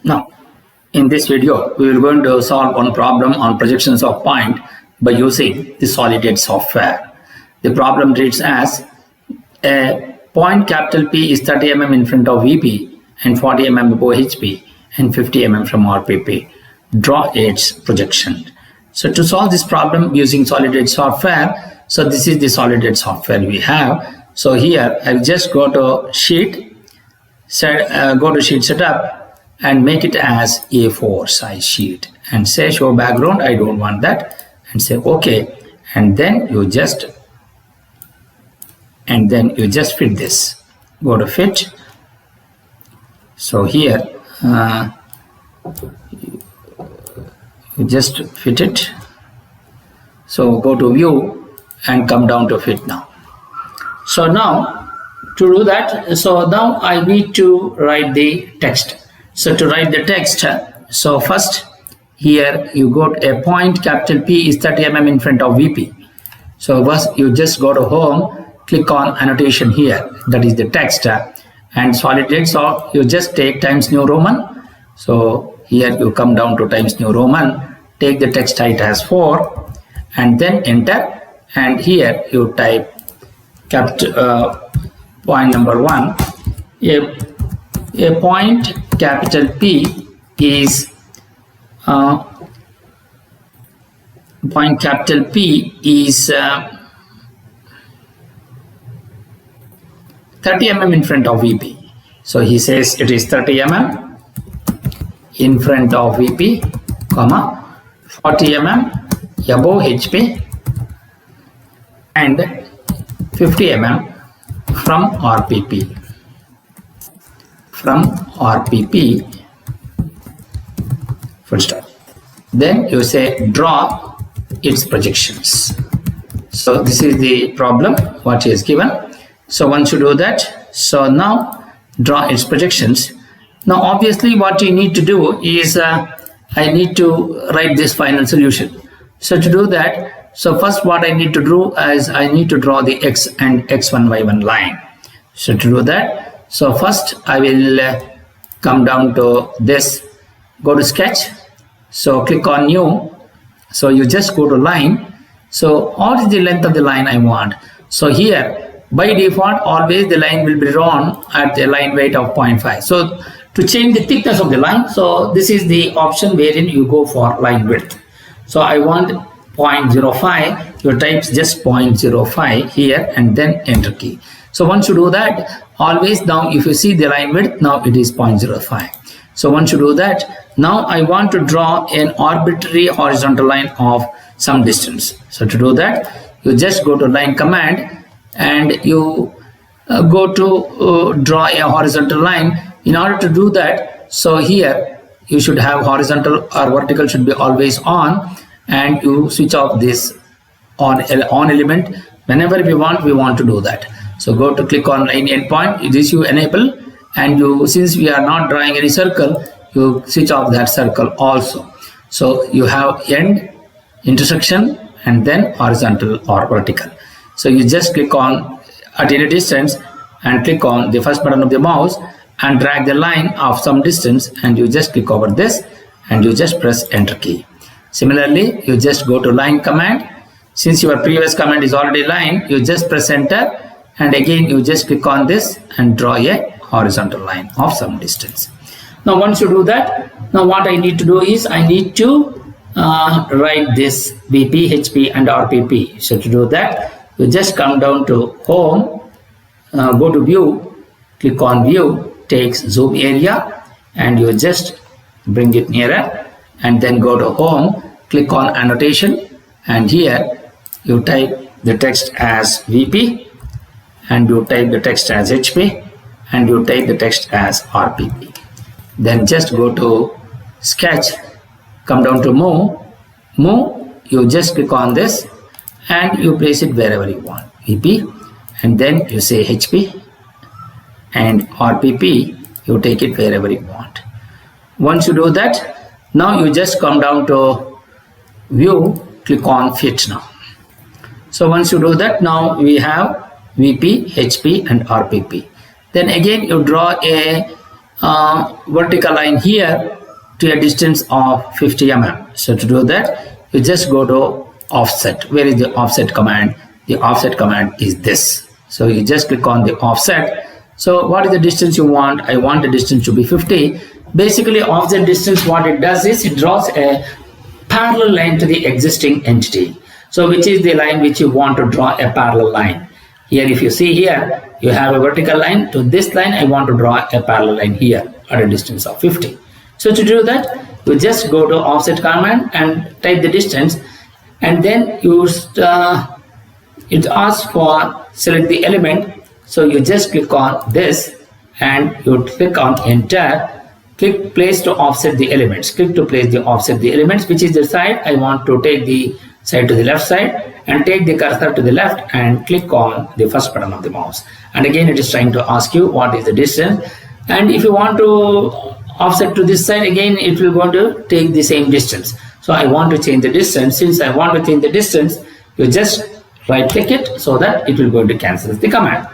Now, in this video, we will going to solve one problem on projections of point by using the SolidEdge software. The problem reads as a point capital P is 30 mm in front of VP and 40 mm above HP and 50 mm from RPP. Draw its projection. So to solve this problem using SolidEdge software, so this is the SolidEdge software we have. So here I'll just go to sheet, go to sheet setup and make it as A4 size sheet and say show background. I don't want that, and say OK, and then you just fit this. Go to fit. So here you just fit it. So go to view and come down to fit now. So now to do that, so now I need to write the text. So to write the text, so first here you got a point capital P is 30 mm in front of VP. So first you just go to home, click on annotation here, that is the text, and SolidEdge. So you just take Times New Roman. So here you come down to Times New Roman, take the text height as 4 and then enter, and here you type point number 1. A point capital P is 30 mm in front of VP. So he says it is 30 mm in front of VP, comma 40 mm above HP and 50 mm from RPP. From RPP, full stop. Then you say draw its projections. So this is the problem what is given. So once you do that, so now draw its projections. Now obviously what you need to do is I need to write this final solution. So to do that, so first what I need to do is I need to draw the X and X1 Y1 line. So to do that, so first I will come down to this, go to sketch, so click on new. So you just go to line. So what is the length of the line I want? So here by default always the line will be drawn at a line weight of 0.5. So to change the thickness of the line, so this is the option wherein you go for line width. So I want 0.05, you type just 0.05 here and then enter key. So once you do that, always now if you see the line width, now it is 0.05. So once you do that, now I want to draw an arbitrary horizontal line of some distance. So to do that, you just go to line command and you go to draw a horizontal line. In order to do that, so here you should have horizontal or vertical should be always on, and you switch off this on element whenever we want to do that. So go to click on line endpoint, this you enable, and you, since we are not drawing any circle, you switch off that circle also. So you have end, intersection, and then horizontal or vertical. So you just click on at any distance and click on the first button of the mouse and drag the line of some distance, and you just click over this and you just press enter key. Similarly, you just go to line command. Since your previous command is already line, you just press enter, and again you just click on this and draw a horizontal line of some distance. Now once you do that, now what I need to do is I need to write this VP, HP and RPP. So to do that, you just come down to home, go to view, click on view, takes zoom area, and you just bring it nearer, and then go to home, click on annotation, and here you type the text as VP, and you type the text as HP, and you type the text as RPP. Then just go to sketch, come down to move, you just click on this and you place it wherever you want, VP, and then you say HP, and RPP you take it wherever you want. Once you do that, now you just come down to view, click on fit now. So once you do that, now we have VP, HP and RPP. Then again you draw a vertical line here to a distance of 50 mm. So to do that, you just go to offset. Where is the offset command? The offset command is this. So you just click on the offset. So what is the distance you want? I want the distance to be 50. Basically, offset distance, what it does is it draws a parallel line to the existing entity. So which is the line which you want to draw a parallel line. Here, if you see here, you have a vertical line. To this line, I want to draw a parallel line here at a distance of 50. So to do that, you just go to offset command and type the distance, and then you it asks for select the element. So you just click on this and you click on enter. Click place to offset the elements. Click to place the offset the elements, which is the side. I want to take the side to the left side and take the cursor to the left and click on the first button of the mouse. And again, it is trying to ask you what is the distance. And if you want to offset to this side, again, it will going to take the same distance. So I want to change the distance. Since I want to change the distance, you just right click it so that it will going to cancel the command.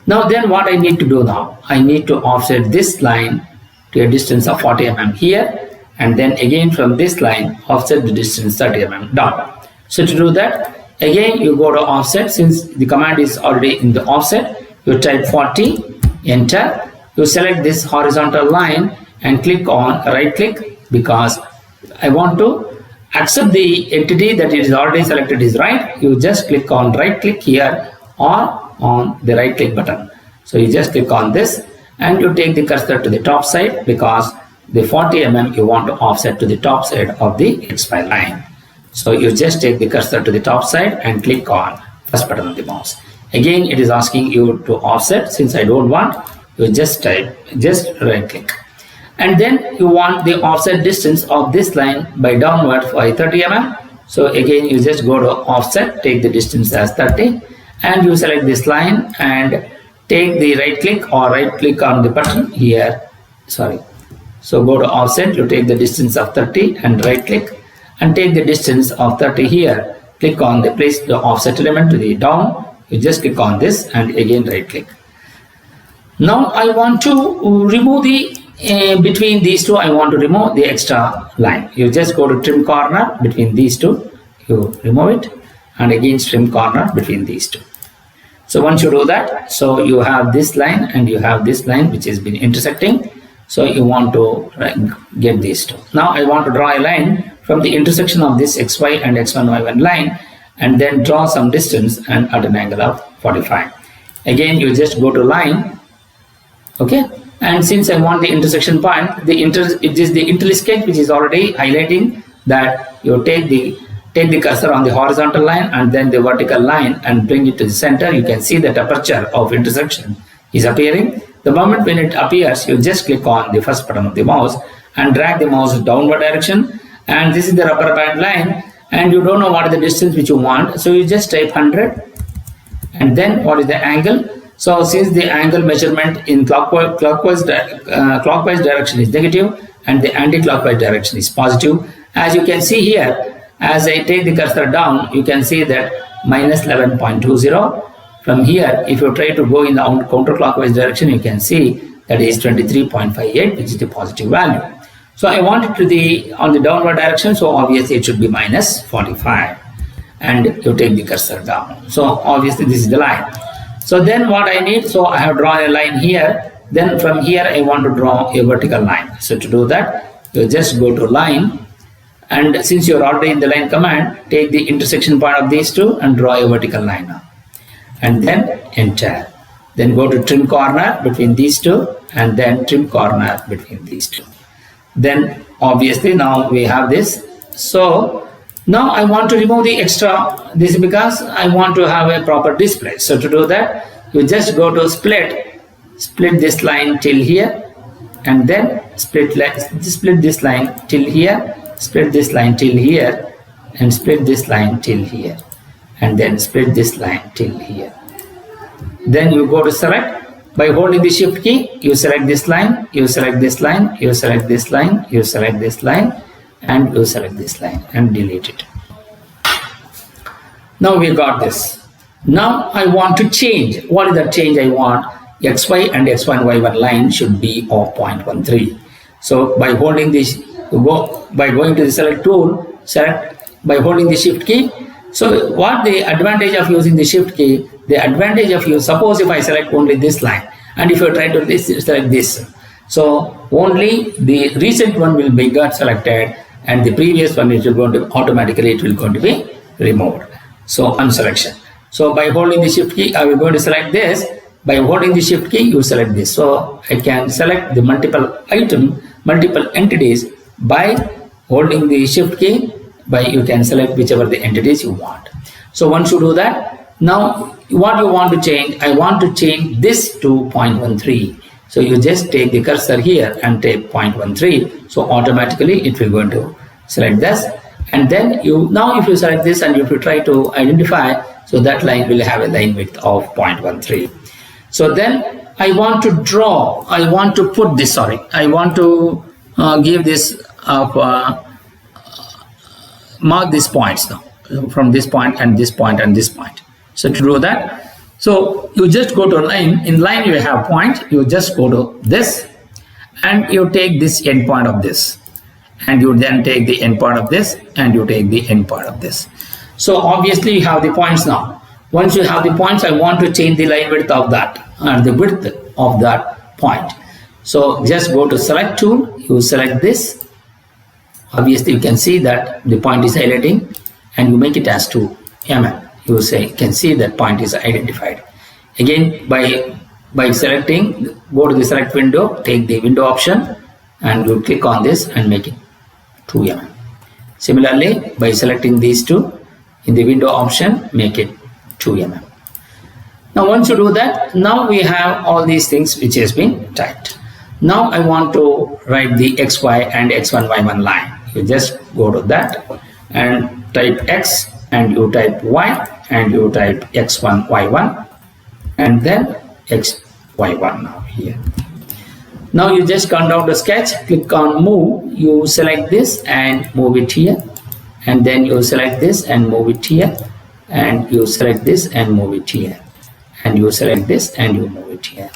Now then what I need to do now, I need to offset this line to a distance of 40 mm here, and then again from this line offset the distance 30 mm down. So to do that, again you go to offset. Since the command is already in the offset, you type 40, enter. You select this horizontal line and click on right click, because I want to accept the entity that it is already selected is right. You just click on right click here or on the right click button. So you just click on this and you take the cursor to the top side, because the 40 mm you want to offset to the top side of the XY line. So you just take the cursor to the top side and click on first button of the mouse. Again, it is asking you to offset. Since I don't want, you just right click. And then you want the offset distance of this line by downward by 30 mm. So again, you just go to offset, take the distance as 30, and you select this line and take the right click or right click on the button here. Sorry. So go to offset, you take the distance of 30 and right click and take the distance of 30 here. Click on the place the offset element to the down. You just click on this and again right click. Now I want to remove the between these two. I want to remove the extra line. You just go to trim corner between these two. You remove it and again trim corner between these two. So once you do that, so you have this line and you have this line which has been intersecting. So you want to get these two. Now I want to draw a line from the intersection of this XY and X1 Y1 line and then draw some distance and at an angle of 45. Again, you just go to line. Okay. And since I want the intersection point, it is the Intelli Sketch which is already highlighting that you take the cursor on the horizontal line and then the vertical line and bring it to the center. You can see that aperture of intersection is appearing. The moment when it appears, you just click on the first button of the mouse and drag the mouse downward direction. And this is the rubber band line, and you don't know what is the distance which you want. So you just type 100 and then what is the angle. So since the angle measurement in clockwise direction is negative and the anti-clockwise direction is positive, as you can see here, as I take the cursor down, you can see that minus 11.20. From here, if you try to go in the counterclockwise direction, you can see that is 23.58, which is the positive value. So I want it to the on the downward direction, so obviously it should be minus 45. And you take the cursor down. So obviously this is the line. So then what I need, so I have drawn a line here. Then from here I want to draw a vertical line. So to do that, you just go to line. And since you are already in the line command, take the intersection point of these two and draw a vertical line now. And then enter. Then go to trim corner between these two and then trim corner between these two. Then obviously now we have this. So now I want to remove the extra, this is because I want to have a proper display. So to do that, you just go to split this line till here and then split this line till here, split this line till here and split this line till here and then split this line till here. Then you go to select. By holding the shift key, you select this line, you select this line, you select this line, you select this line and you select this line and delete it. Now we got this. Now I want to change. What is the change I want? xy and x1 y1 line should be of 0.13. So by holding this, by going to the select tool, select by holding the shift key. So what the advantage of using the shift key? The advantage of you, suppose if I select only this line, and if you try to select this, so only the recent one will be got selected, and the previous one it will going to automatically going to be removed. So unselection. So by holding the shift key, I will going to select this. By holding the shift key, you select this. So I can select the multiple entities by holding the shift key. By you can select whichever the entities you want. So once you do that, now what you want to change? I want to change this to 0.13. So you just take the cursor here and take 0.13. So automatically it will going to select this. And then now if you select this and if you try to identify, so that line will have a line width of 0.13. So then I want to draw, I want to put this, I want to give this mark these points now, from this point and this point and this point. So to do that, so you just go to a line. In line you have point, you just go to this and you take this end point of this, and you then take the end part of this, and you take the end part of this. So obviously you have the points now. Once you have the points, I want to change the line width of that and the width of that point. So just go to select tool, you select this. Obviously you can see that the point is highlighting, and you make it as 2 mm. You can see that point is identified. Again, by selecting, go to the select window, take the window option, and you click on this and make it 2 mm. Similarly, by selecting these two in the window option, make it 2 mm. Now once you do that, now we have all these things which has been typed. Now I want to write the xy and x1 y1 line. You just go to that and type x, and you type y, and you type x1 y1, and then xy1 now here. Now you just come down to sketch, click on move, you select this and move it here, and then you select this and move it here, and you select this and move it here, and you select this and you move it here.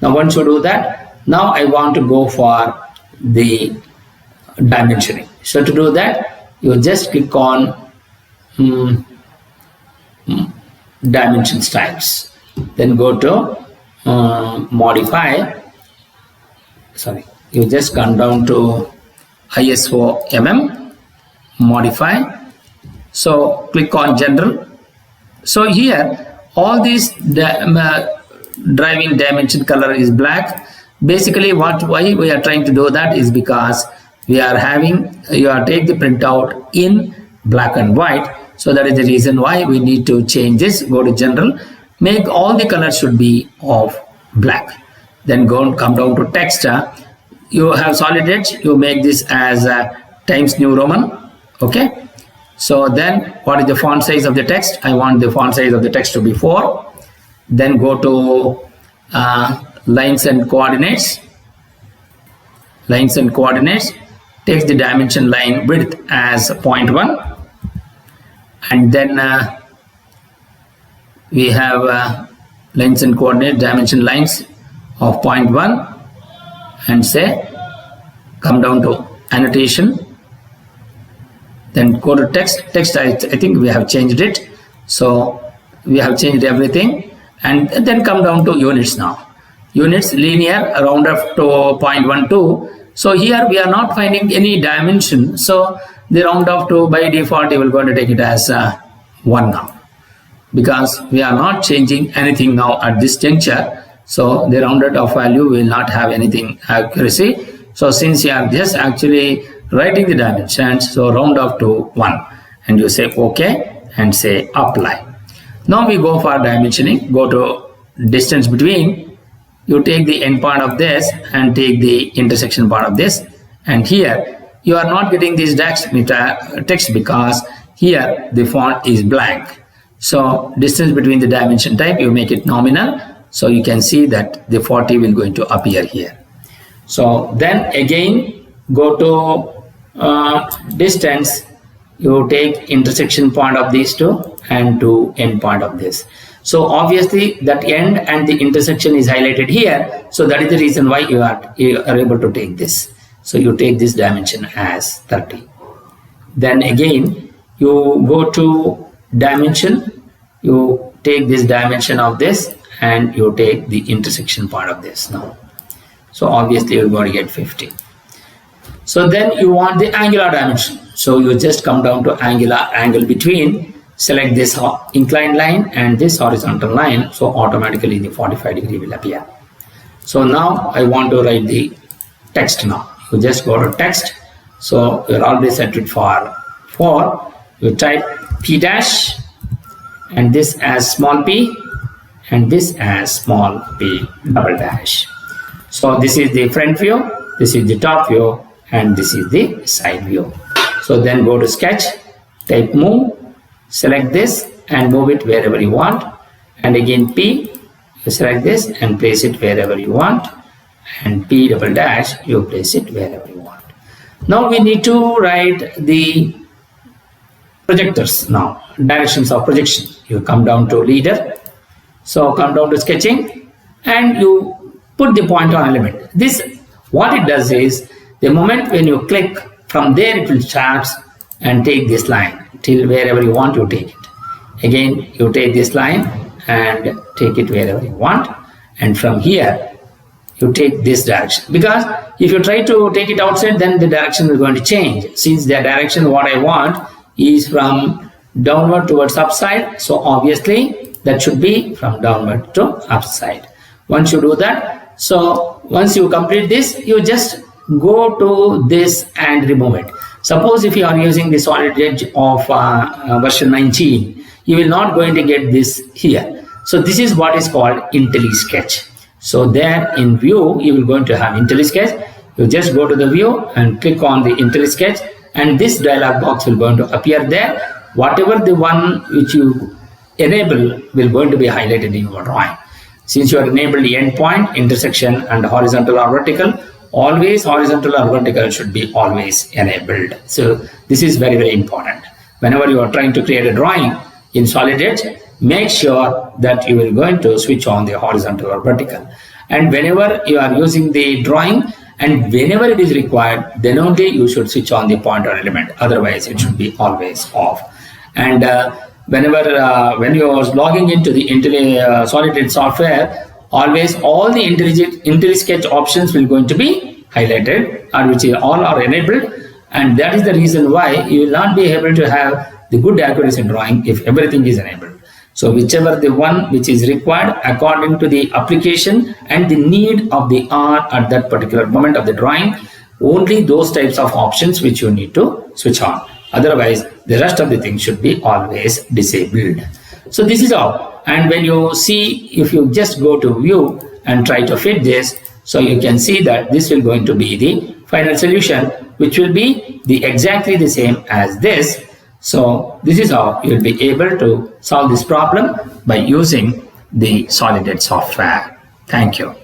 Now once you do that, now I want to go for the dimensioning. So to do that, you just click on dimension styles, then go to modify. You just come down to ISO modify. So click on general. So here all these driving dimension color is black. Basically why we are trying to do that is because we are having, you are take the printout in black and white. So that is the reason why we need to change this. Go to general, make all the colors should be of black. Then come down to text. You have solid edge, you make this as Times New Roman. Okay. So then what is the font size of the text? I want the font size of the text to be 4. Then go to lines and coordinates. Lines and coordinates. Take the dimension line width as 0.1. And then we have lines and coordinate dimension lines of 0.1, and say come down to annotation, then go to text. I think we have changed it, so we have changed everything, and then come down to units. Now units linear round up to 0.12. So here we are not finding any dimension, so the round off to by default you will going to take it as 1 now, because we are not changing anything now at this juncture. So the rounded off value will not have anything accuracy. So since you are just actually writing the dimensions, so round off to 1, and you say OK and say apply. Now we go for dimensioning. Go to distance between. You take the end part of this and take the intersection part of this, and here you are not getting this text because here the font is blank. So distance between the dimension type, you make it nominal. So you can see that the 40 will going to appear here. So then again go to distance, you take intersection point of these two and to end point of this. So obviously that end and the intersection is highlighted here. So that is the reason why you are able to take this. So you take this dimension as 30. Then again you go to dimension, you take this dimension of this and you take the intersection part of this now. So obviously you're going to get 50. So then you want the angular dimension. So you just come down to angle between, select this inclined line and this horizontal line. So automatically the 45 degree will appear. So now I want to write the text now. You just go to text. So you're already set it for 4. You type P dash and this as small p and this as small p double dash. So this is the front view, this is the top view and this is the side view. So then go to sketch, type move, select this and move it wherever you want, and again P, you select this and place it wherever you want, and P double dash, you place it wherever you want. Now we need to write the projectors now, directions of projection. You come down to leader, so come down to sketching and you put the point on element. This, what it does is, the moment when you click, from there it will start and take this line till wherever you want, you take it. Again you take this line and take it wherever you want, and from here you take this direction, because if you try to take it outside then the direction is going to change. Since the direction what I want is from downward towards upside, so obviously that should be from downward to upside. Once you do that, so once you complete this, you just go to this and remove it. Suppose if you are using the solid edge of version 19, you will not going to get this here. So this is what is called Intelli Sketch. So there in view you will going to have Intelli Sketch. You just go to the view and click on the Intelli Sketch and this dialog box will going to appear there. Whatever the one which you enable will going to be highlighted in your drawing. Since you are enabled the endpoint, intersection and horizontal or vertical, always horizontal or vertical should be always enabled. So this is very, very important. Whenever you are trying to create a drawing in solid edge, make sure that you will going to switch on the horizontal or vertical. And whenever you are using the drawing and whenever it is required, then only you should switch on the pointer element. Otherwise it should be always off. And when you are logging into the Intelli solid edge software, always all the Intelli Sketch options will going to be highlighted, or which all are enabled, and that is the reason why you will not be able to have the good accuracy in drawing if everything is enabled. So whichever the one which is required according to the application and the need of the art at that particular moment of the drawing, only those types of options which you need to switch on. Otherwise the rest of the things should be always disabled. So this is all. And when you see, if you just go to view and try to fit this, so you can see that this will going to be the final solution, which will be exactly the same as this. So this is how you will be able to solve this problem by using the solid edge software. Thank you.